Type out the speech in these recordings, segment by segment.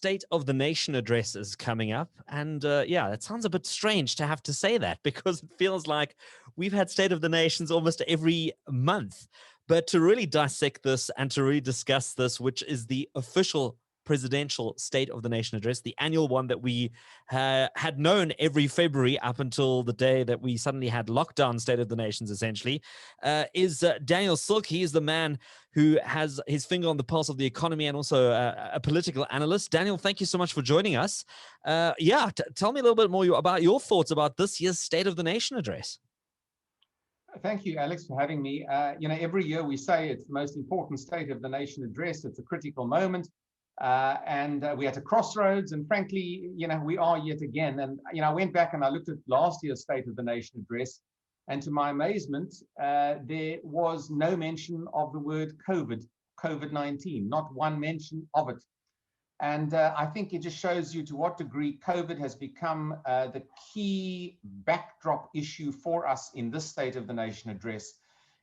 State of the Nation address is coming up. And yeah, it sounds a bit strange to have to say that because it feels like we've had State of the Nations almost every month. But to really dissect this and to really discuss this, which is the official presidential State of the Nation address, the annual one that we had known every February up until the day that we suddenly had lockdown State of the Nations, essentially, is Daniel Silke. He is the man who has his finger on the pulse of the economy and also a political analyst. Daniel, thank you so much for joining us. Yeah, tell me a little bit more about your thoughts about this year's State of the Nation address. Thank you, Alex, for having me. Every year we say it's the most important State of the Nation address. It's a critical moment. And we're at a crossroads. And frankly, we are yet again. And, I went back and I looked at last year's State of the Nation address. And to my amazement, there was no mention of the word COVID-19, not one mention of it. And I think it just shows you to what degree COVID has become the key backdrop issue for us in this State of the Nation address.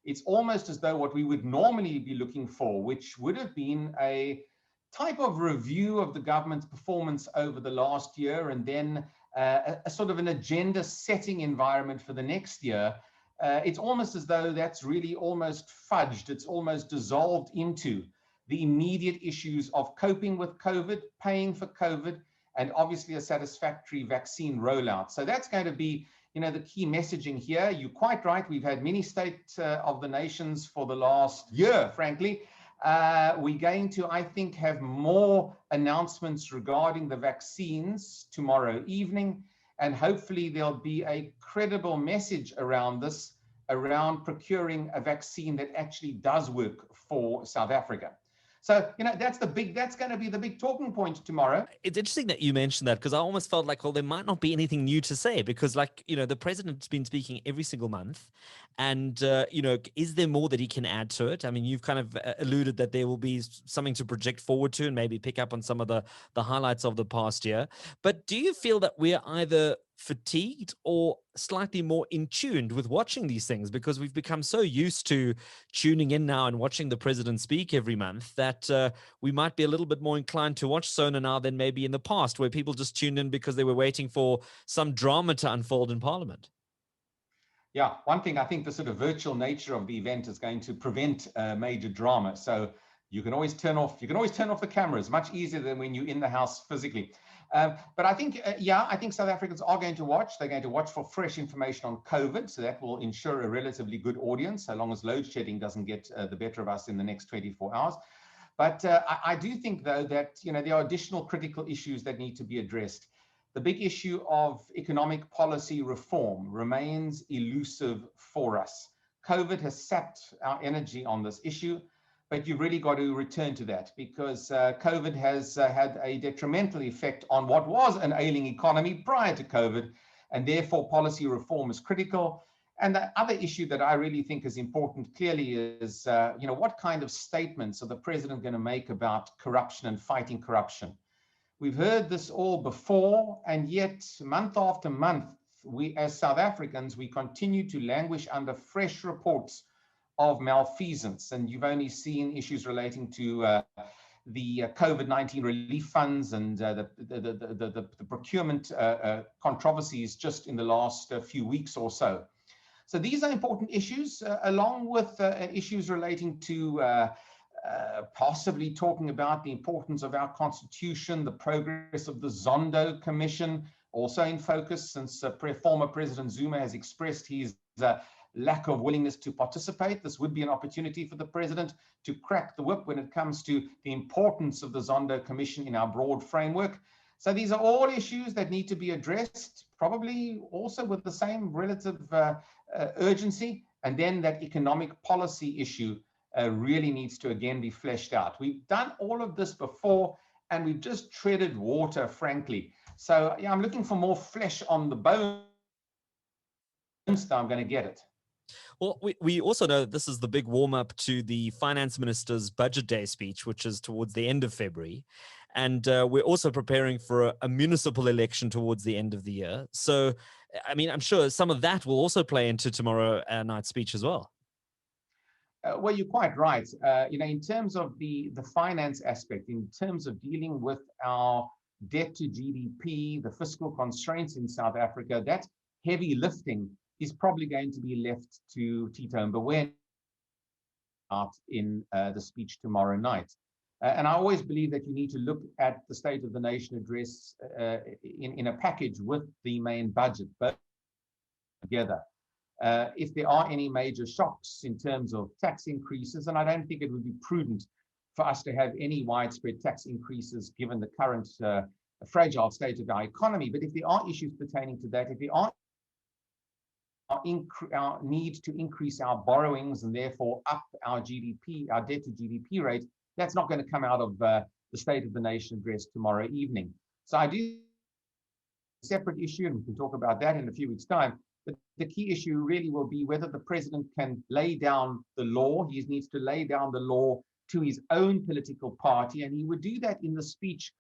It's almost as though what we would normally be looking for, which would have been a type of review of the government's performance over the last year, and then a sort of an agenda setting environment for the next year. It's almost as though that's really almost fudged. It's almost dissolved into the immediate issues of coping with COVID, paying for COVID, and obviously a satisfactory vaccine rollout. So that's going to be, the key messaging here. You're quite right. We've had many State of the Nations for the last year, frankly. We're going to, I think, have more announcements regarding the vaccines tomorrow evening, and hopefully there'll be a credible message around this, around procuring a vaccine that actually does work for South Africa. So, that's going to be the big talking point tomorrow. It's interesting that you mentioned that because I almost felt like, well, there might not be anything new to say because the president's been speaking every single month. And, is there more that he can add to it? I mean, you've kind of alluded that there will be something to project forward to and maybe pick up on some of the highlights of the past year. But do you feel that we're either fatigued or slightly more in tuned with watching these things because we've become so used to tuning in now and watching the president speak every month that we might be a little bit more inclined to watch SONA now than maybe in the past where people just tuned in because they were waiting for some drama to unfold in Parliament? Yeah, one thing, I think the sort of virtual nature of the event is going to prevent major drama. So you can always turn off the cameras, much easier than when you're in the house physically. But I think, I think South Africans are going to watch. They're going to watch for fresh information on COVID. So that will ensure a relatively good audience, so long as load shedding doesn't get the better of us in the next 24 hours. But I do think, though, that there are additional critical issues that need to be addressed. The big issue of economic policy reform remains elusive for us. COVID has sapped our energy on this issue. But you've really got to return to that because COVID has had a detrimental effect on what was an ailing economy prior to COVID, and therefore policy reform is critical. And the other issue that I really think is important clearly is, what kind of statements are the president going to make about corruption and fighting corruption? We've heard this all before, and yet month after month, we as South Africans, we continue to languish under fresh reports of malfeasance, and you've only seen issues relating to the COVID-19 relief funds and the procurement controversies just in the last few weeks or so. So these are important issues, along with issues relating to possibly talking about the importance of our constitution, the progress of the Zondo Commission, also in focus since former President Zuma has expressed his lack of willingness to participate. This would be an opportunity for the president to crack the whip when it comes to the importance of the Zondo Commission in our broad framework. So these are all issues that need to be addressed, probably also with the same relative urgency. And then that economic policy issue really needs to again be fleshed out. We've done all of this before, and we've just treaded water, frankly. So yeah, I'm looking for more flesh on the bones. I'm going to get it. Well, we also know that this is the big warm-up to the finance minister's budget day speech, which is towards the end of February. And we're also preparing for a municipal election towards the end of the year. So, I mean, I'm sure some of that will also play into tomorrow night's speech as well. Well, you're quite right. In terms of the finance aspect, in terms of dealing with our debt to GDP, the fiscal constraints in South Africa, that heavy lifting is probably going to be left to Tito Mboweni out in the speech tomorrow night. And I always believe that you need to look at the State of the Nation address in a package with the main budget, both together. If there are any major shocks in terms of tax increases, and I don't think it would be prudent for us to have any widespread tax increases given the current fragile state of our economy. But if there are issues pertaining to that, if there are our need to increase our borrowings and therefore up our GDP, our debt to GDP rate, that's not going to come out of the State of the Nation address tomorrow evening. So I do a separate issue, and we can talk about that in a few weeks' time. But the key issue really will be whether the president can lay down the law. He needs to lay down the law to his own political party, and he would do that in the speech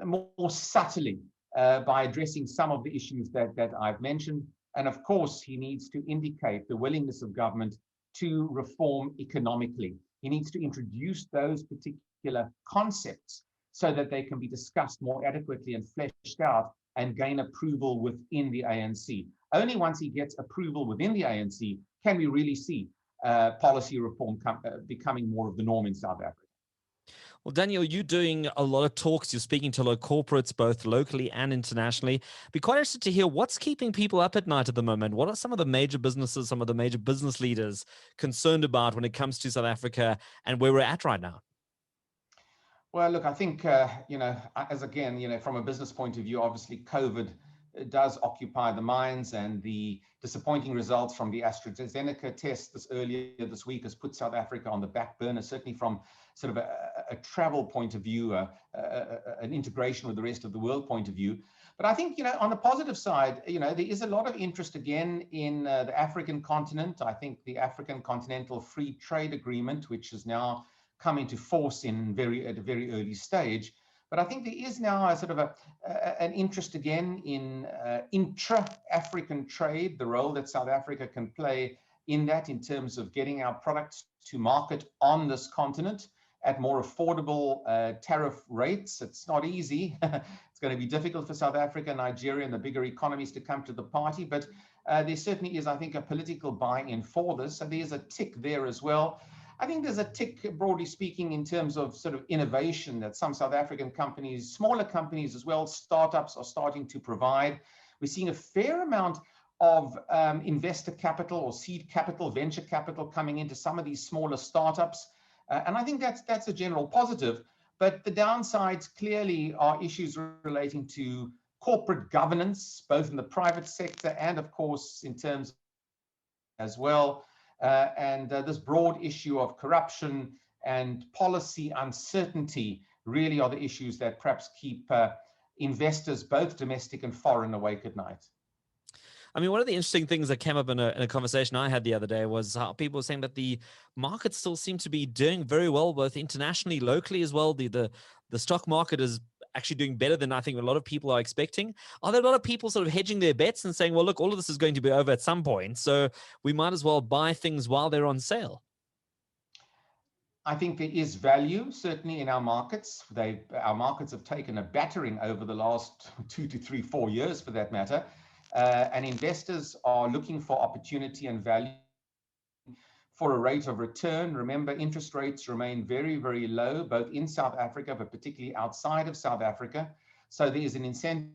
more subtly by addressing some of the issues that I've mentioned. And of course, he needs to indicate the willingness of government to reform economically. He needs to introduce those particular concepts so that they can be discussed more adequately and fleshed out and gain approval within the ANC. Only once he gets approval within the ANC can we really see policy reform becoming more of the norm in South Africa. Well, Daniel, you're doing a lot of talks. You're speaking to a lot of corporates, both locally and internationally. Be quite interested to hear what's keeping people up at night at the moment. What are some of the major businesses, some of the major business leaders concerned about when it comes to South Africa and where we're at right now? Well, look, I think, from a business point of view, obviously COVID does occupy the minds, and the disappointing results from the AstraZeneca test earlier this week has put South Africa on the back burner, certainly from sort of a travel point of view, an integration with the rest of the world point of view. But I think, on the positive side, there is a lot of interest again in the African continent. I think the African Continental Free Trade Agreement, which is now come into force at a very early stage. But I think there is now a sort of an interest again in intra-African trade, the role that South Africa can play in that in terms of getting our products to market on this continent at more affordable tariff rates. It's not easy. It's going to be difficult for South Africa, Nigeria, and the bigger economies to come to the party. But there certainly is, I think, a political buy-in for this. So there's a tick there as well. I think there's a tick, broadly speaking, in terms of sort of innovation that some South African companies, smaller companies as well, startups are starting to provide. We're seeing a fair amount of investor capital or seed capital, venture capital coming into some of these smaller startups. And I think that's a general positive. But the downsides clearly are issues relating to corporate governance, both in the private sector and, of course, in terms as well. And this broad issue of corruption and policy uncertainty really are the issues that perhaps keep investors, both domestic and foreign, awake at night. I mean, one of the interesting things that came up in a conversation I had the other day was how people were saying that the markets still seem to be doing very well, both internationally, locally as well. The stock market is actually doing better than I think a lot of people are expecting. Are there a lot of people sort of hedging their bets and saying, well, look, all of this is going to be over at some point, so we might as well buy things while they're on sale? I think there is value, certainly, in our markets. Our markets have taken a battering over the last 2 to 3, 4 years, for that matter. And investors are looking for opportunity and value for a rate of return. Remember, interest rates remain very, very low, both in South Africa, but particularly outside of South Africa. So there is an incentive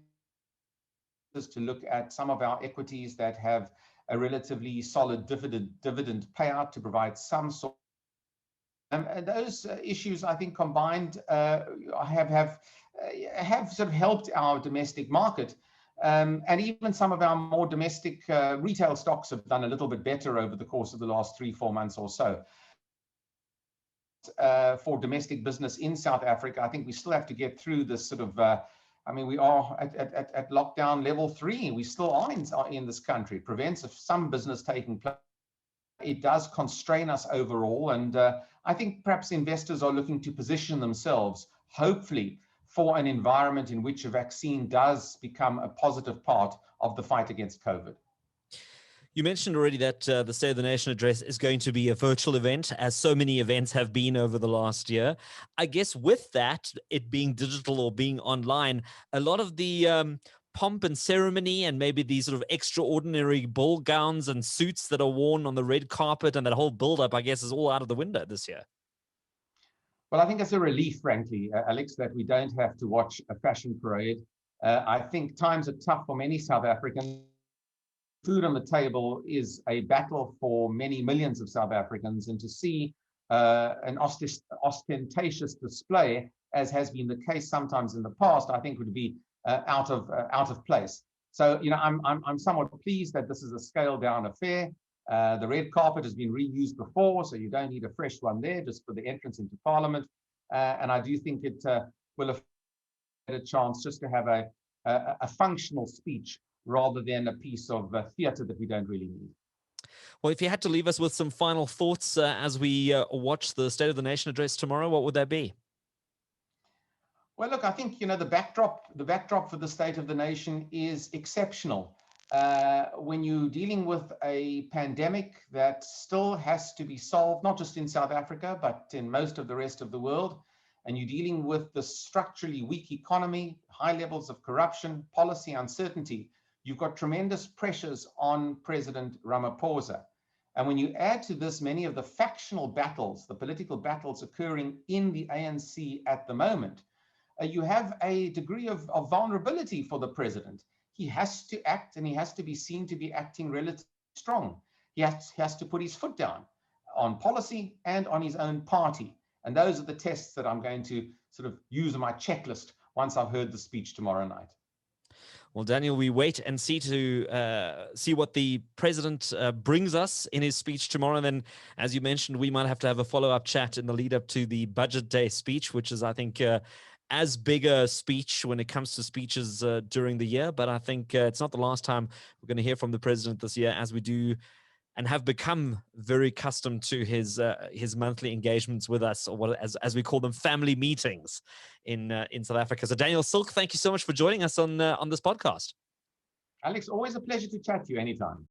to look at some of our equities that have a relatively solid dividend payout to provide some sort. And those issues, I think, combined have sort of helped our domestic market. And even some of our more domestic retail stocks have done a little bit better over the course of the last 3-4 months or so. For domestic business in South Africa, I think we still have to get through this sort of, we are at lockdown level 3. We still are in this country. It prevents some business taking place. It does constrain us overall. And I think perhaps investors are looking to position themselves, hopefully, for an environment in which a vaccine does become a positive part of the fight against COVID. You mentioned already that the State of the Nation address is going to be a virtual event, as so many events have been over the last year. I guess with that, it being digital or being online, a lot of the pomp and ceremony and maybe these sort of extraordinary ball gowns and suits that are worn on the red carpet and that whole build-up, I guess, is all out of the window this year. Well, I think it's a relief, frankly, Alex, that we don't have to watch a fashion parade. I think times are tough for many South Africans. Food on the table is a battle for many millions of South Africans, and to see an ostentatious display, as has been the case sometimes in the past, I think would be out of place. So, I'm somewhat pleased that this is a scaled down affair. The red carpet has been reused before, so you don't need a fresh one there just for the entrance into Parliament. And I do think it will have a chance just to have a functional speech rather than a piece of theatre that we don't really need. Well, if you had to leave us with some final thoughts as we watch the State of the Nation address tomorrow, what would that be? Well, look, I think, the backdrop for the State of the Nation is exceptional. When you're dealing with a pandemic that still has to be solved, not just in South Africa, but in most of the rest of the world, and you're dealing with the structurally weak economy, high levels of corruption, policy uncertainty, you've got tremendous pressures on President Ramaphosa. And when you add to this many of the factional battles, the political battles occurring in the ANC at the moment, you have a degree of vulnerability for the president. He has to act, and he has to be seen to be acting relatively strong. He has to put his foot down on policy and on his own party. And those are the tests that I'm going to sort of use on my checklist once I've heard the speech tomorrow night. Well, Daniel, we wait and see what the president brings us in his speech tomorrow. And then, as you mentioned, we might have to have a follow-up chat in the lead up to the Budget Day speech, which is, I think, as big a speech when it comes to speeches during the year. But I think it's not the last time we're going to hear from the president this year, as we do and have become very accustomed to his monthly engagements with us, or what, as we call them, family meetings in South Africa. So Daniel, Silke, thank you so much for joining us on this podcast. Alex, always a pleasure to chat to you anytime.